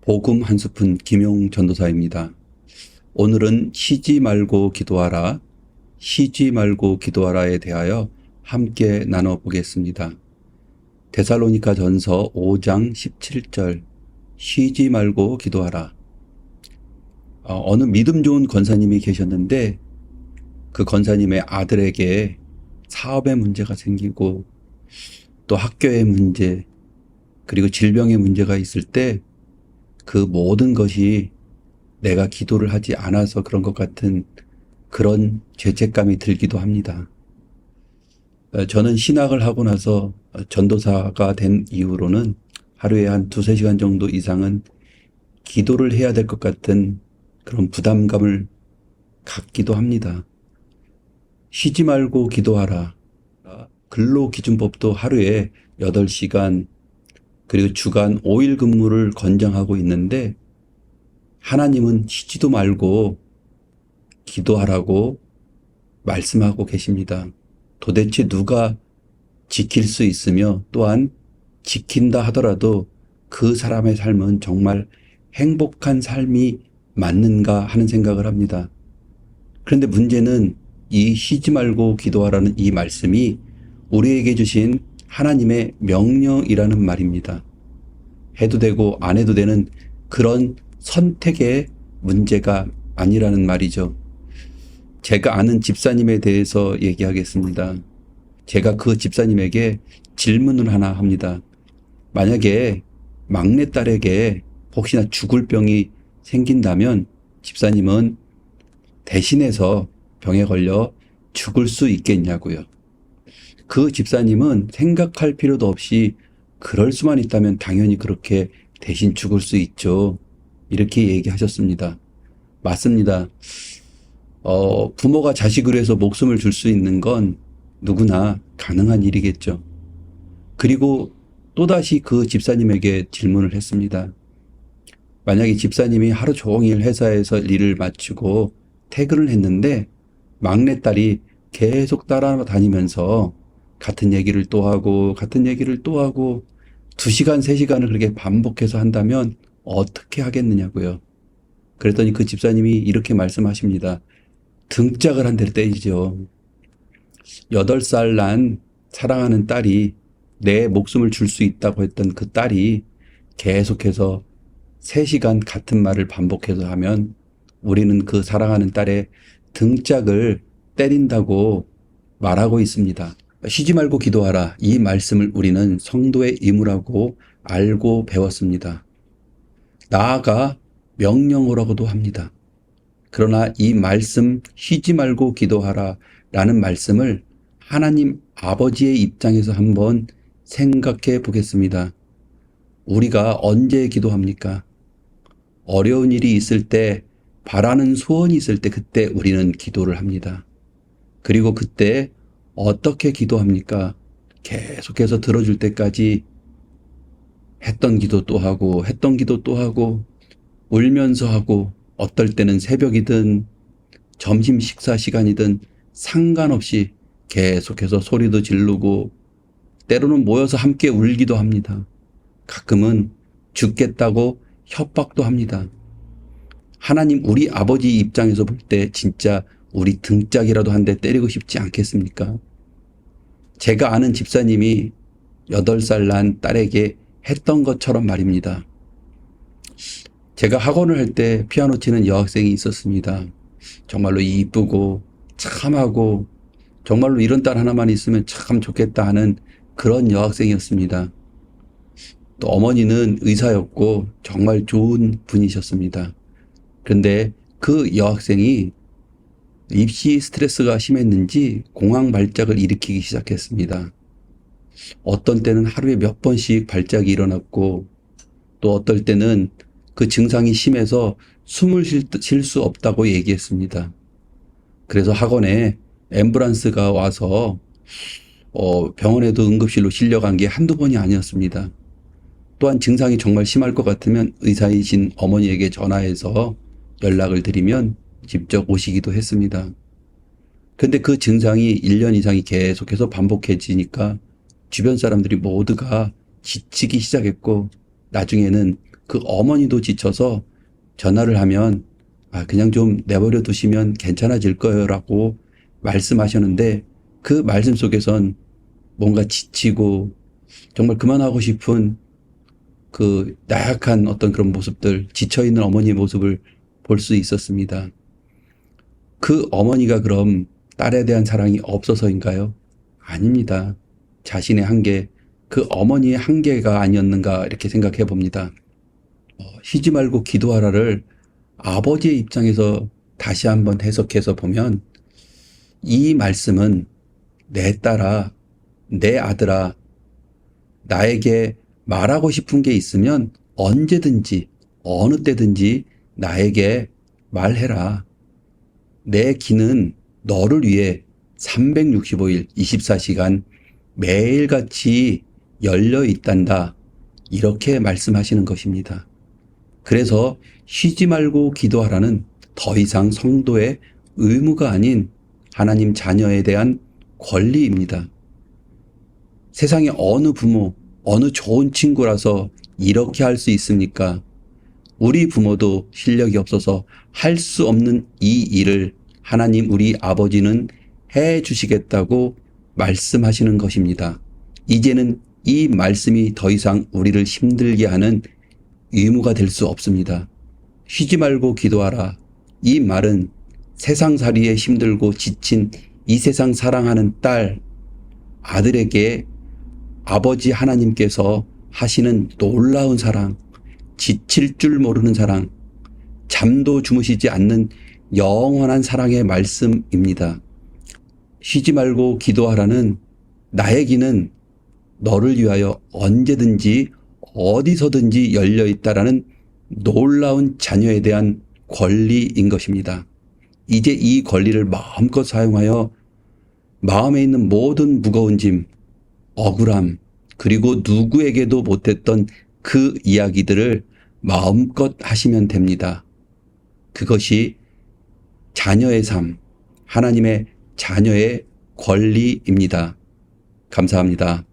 복음 한 스푼 김용 전도사입니다. 오늘은 쉬지 말고 기도하라, 쉬지 말고 기도하라에 대하여 함께 나눠보겠습니다. 데살로니가 전서 5장 17절 쉬지 말고 기도하라. 어느 믿음 좋은 권사님이 계셨는데 그 권사님의 아들에게 사업의 문제가 생기고 또 학교의 문제 그리고 질병의 문제가 있을 때 그 모든 것이 내가 기도를 하지 않아서 그런 것 같은 그런 죄책감이 들기도 합니다. 저는 신학을 하고 나서 전도사가 된 이후로는 하루에 한 2~3시간 정도 이상은 기도를 해야 될 것 같은 그런 부담감을 갖기도 합니다. 쉬지 말고 기도하라. 근로기준법도 하루에 8시간 그리고 주간 5일 근무를 권장하고 있는데 하나님은 쉬지도 말고 기도하라고 말씀하고 계십니다. 도대체 누가 지킬 수 있으며 또한 지킨다 하더라도 그 사람의 삶은 정말 행복한 삶이 맞는가 하는 생각을 합니다. 그런데 문제는 이 쉬지 말고 기도하라는 이 말씀이 우리에게 주신 하나님의 명령이라는 말입니다. 해도 되고 안 해도 되는 그런 선택의 문제가 아니라는 말이죠. 제가 아는 집사님에 대해서 얘기하겠습니다. 제가 그 집사님에게 질문을 하나 합니다. 만약에 막내딸에게 혹시나 죽을 병이 생긴다면 집사님은 대신해서 병에 걸려 죽을 수 있겠냐고요. 그 집사님은 생각할 필요도 없이 그럴 수만 있다면 당연히 그렇게 대신 죽을 수 있죠. 이렇게 얘기하셨습니다. 맞습니다. 부모가 자식을 위해서 목숨을 줄 수 있는 건 누구나 가능한 일이겠죠. 그리고 또다시 그 집사님에게 질문을 했습니다. 만약에 집사님이 하루 종일 회사에서 일을 마치고 퇴근을 했는데 막내딸이 계속 따라다니면서 같은 얘기를 또 하고 같은 얘기를 또 하고 2시간, 3시간을 그렇게 반복해서 한다면 어떻게 하겠느냐고요. 그랬더니 그 집사님이 이렇게 말씀하십니다. 등짝을 한 대를 때리죠. 8살 난 사랑하는 딸이 내 목숨을 줄 수 있다고 했던 그 딸이 계속해서 3시간 같은 말을 반복해서 하면 우리는 그 사랑하는 딸의 등짝을 때린다고 말하고 있습니다. 쉬지 말고 기도하라. 이 말씀을 우리는 성도의 의무라고 알고 배웠습니다. 나아가 명령어라고도 합니다. 그러나 이 말씀 쉬지 말고 기도하라 라는 말씀을 하나님 아버지의 입장에서 한번 생각해 보겠습니다. 우리가 언제 기도합니까? 어려운 일이 있을 때, 바라는 소원이 있을 때 그때 우리는 기도를 합니다. 그리고 그때 어떻게 기도합니까? 계속해서 들어줄 때까지 했던 기도 또 하고 했던 기도 또 하고 울면서 하고 어떨 때는 새벽이든 점심 식사 시간이든 상관없이 계속해서 소리도 지르고 때로는 모여서 함께 울기도 합니다. 가끔은 죽겠다고 협박도 합니다. 하나님 우리 아버지 입장에서 볼 때 진짜 우리 등짝이라도 한 대 때리고 싶지 않겠습니까? 제가 아는 집사님이 8살 난 딸에게 했던 것처럼 말입니다. 제가 학원을 할 때 피아노 치는 여학생이 있었습니다. 정말로 이쁘고 참하고 정말로 이런 딸 하나만 있으면 참 좋겠다 하는 그런 여학생이었습니다. 또 어머니는 의사였고 정말 좋은 분이셨습니다. 그런데 그 여학생이 입시 스트레스가 심했는지 공황 발작을 일으키기 시작했습니다. 어떤 때는 하루에 몇 번씩 발작이 일어났고 또 어떨 때는 그 증상이 심해서 숨을 쉴 수 없다고 얘기했습니다. 그래서 학원에 앰뷸런스가 와서 병원에도 응급실로 실려간 게 한두 번이 아니었습니다. 또한 증상이 정말 심할 것 같으면 의사이신 어머니에게 전화해서 연락을 드리면 직접 오시기도 했습니다. 근데 그 증상이 1년 이상이 계속해서 반복해지니까 주변 사람들이 모두가 지치기 시작했고 나중에는 그 어머니도 지쳐서 전화를 하면 그냥 좀 내버려 두시면 괜찮아질 거예요 라고 말씀하셨는데, 그 말씀 속에선 뭔가 지치고 정말 그만하고 싶은 그 나약한 어떤 그런 모습들, 지쳐있는 어머니의 모습을 볼 수 있었습니다. 그 어머니가 그럼 딸에 대한 사랑이 없어서인가요? 아닙니다. 자신의 한계, 그 어머니의 한계가 아니었는가 이렇게 생각해 봅니다. 쉬지 말고 기도하라를 아버지의 입장에서 다시 한번 해석해서 보면, 이 말씀은 내 딸아, 내 아들아, 나에게 말하고 싶은 게 있으면 언제든지 어느 때든지 나에게 말해라. 내 귀는 너를 위해 365일 24시간 매일같이 열려 있단다. 이렇게 말씀하시는 것입니다. 그래서 쉬지 말고 기도하라는 더 이상 성도의 의무가 아닌 하나님 자녀에 대한 권리입니다. 세상에 어느 부모, 어느 좋은 친구라서 이렇게 할 수 있습니까? 우리 부모도 실력이 없어서 할 수 없는 이 일을 하나님 우리 아버지는 해 주시겠다고 말씀하시는 것입니다. 이제는 이 말씀이 더 이상 우리를 힘들게 하는 의무가 될 수 없습니다. 쉬지 말고 기도하라. 이 말은 세상살이에 힘들고 지친 이 세상 사랑하는 딸, 아들에게 아버지 하나님께서 하시는 놀라운 사랑, 지칠 줄 모르는 사랑, 잠도 주무시지 않는 영원한 사랑의 말씀입니다. 쉬지 말고 기도하라는 나의 귀는 너를 위하여 언제든지 어디서든지 열려 있다라는 놀라운 자녀에 대한 권리인 것입니다. 이제 이 권리를 마음껏 사용하여 마음에 있는 모든 무거운 짐, 억울함, 그리고 누구에게도 못했던 그 이야기들을 마음껏 하시면 됩니다. 그것이 자녀의 삶, 하나님의 자녀의 권리입니다. 감사합니다.